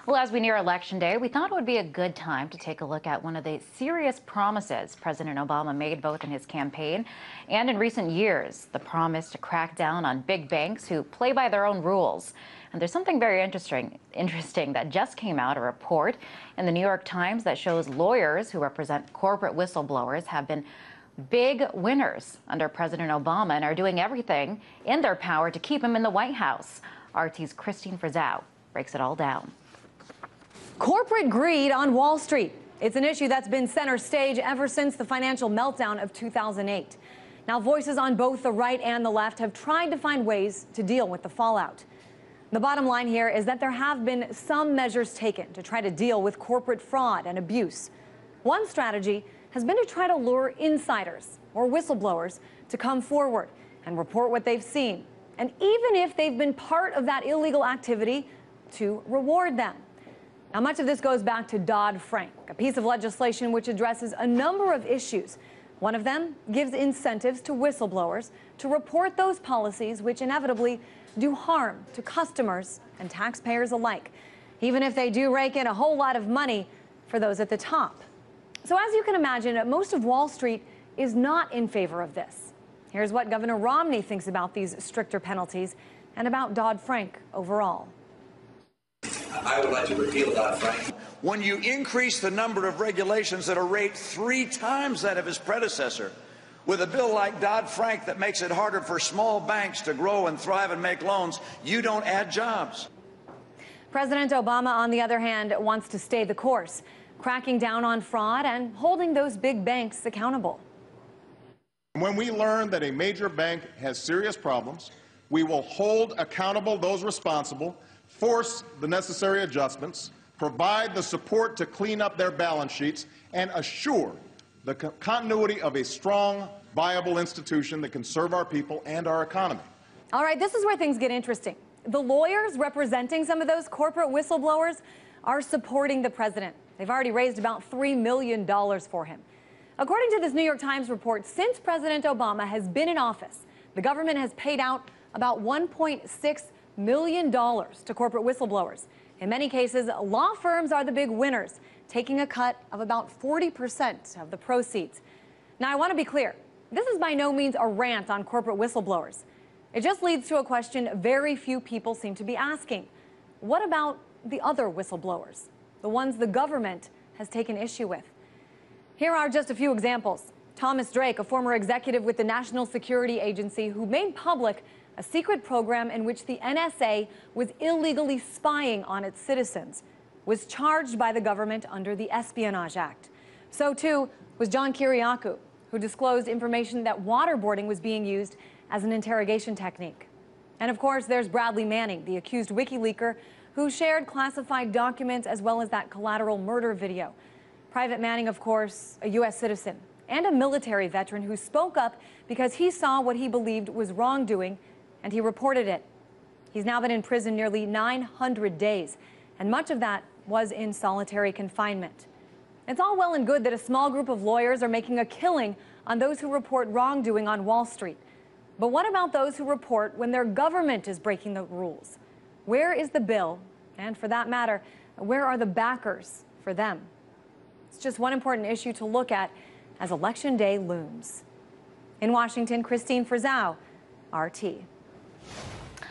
Well, as we near Election Day, we thought it would be a good time to take a look at one of the serious promises President Obama made both in his campaign and in recent years, the promise to crack down on big banks who play by their own rules. And there's something very interesting that just came out, a report in the New York Times that shows lawyers who represent corporate whistleblowers have been big winners under President Obama and are doing everything in their power to keep him in the White House. RT's Christine Frizzau breaks it all down. Corporate greed on Wall Street. It's an issue that's been center stage ever since the financial meltdown of 2008. Now, voices on both the right and the left have tried to find ways to deal with the fallout. The bottom line here is that there have been some measures taken to try to deal with corporate fraud and abuse. One strategy has been to try to lure insiders or whistleblowers to come forward and report what they've seen, and even if they've been part of that illegal activity, to reward them. Now, much of this goes back to Dodd-Frank, a piece of legislation which addresses a number of issues. One of them gives incentives to whistleblowers to report those policies which inevitably do harm to customers and taxpayers alike, even if they do rake in a whole lot of money for those at the top. So as you can imagine, most of Wall Street is not in favor of this. Here's what Governor Romney thinks about these stricter penalties and about Dodd-Frank overall. I would like to repeal Dodd-Frank. When you increase the number of regulations at a rate 3 times that of his predecessor, with a bill like Dodd-Frank that makes it harder for small banks to grow and thrive and make loans, you don't add jobs. President Obama, on the other hand, wants to stay the course, cracking down on fraud and holding those big banks accountable. When we learn that a major bank has serious problems, we will hold accountable those responsible, force the necessary adjustments, provide the support to clean up their balance sheets, and assure the continuity of a strong, viable institution that can serve our people and our economy. All right, this is where things get interesting. The lawyers representing some of those corporate whistleblowers are supporting the president. They've already raised about $3 million for him. According to this New York Times report, since President Obama has been in office, the government has paid out about $1.6 million to corporate whistleblowers. In many cases, law firms are the big winners, taking a cut of about 40% of the proceeds. Now, I want to be clear. This is by no means a rant on corporate whistleblowers. It just leads to a question very few people seem to be asking. What about the other whistleblowers, the ones the government has taken issue with? Here are just a few examples. Thomas Drake, a former executive with the National Security Agency who made public a secret program in which the NSA was illegally spying on its citizens, was charged by the government under the Espionage Act. So too was John Kiriakou, who disclosed information that waterboarding was being used as an interrogation technique. And of course, there's Bradley Manning, the accused WikiLeaker, who shared classified documents as well as that collateral murder video. Private Manning, of course, a U.S. citizen and a military veteran who spoke up because he saw what he believed was wrongdoing, and he reported it. He's now been in prison nearly 900 days, and much of that was in solitary confinement. It's all well and good that a small group of lawyers are making a killing on those who report wrongdoing on Wall Street. But what about those who report when their government is breaking the rules? Where is the bill? And for that matter, where are the backers for them? It's just one important issue to look at as Election Day looms. In Washington, Christine Frizzau, RT.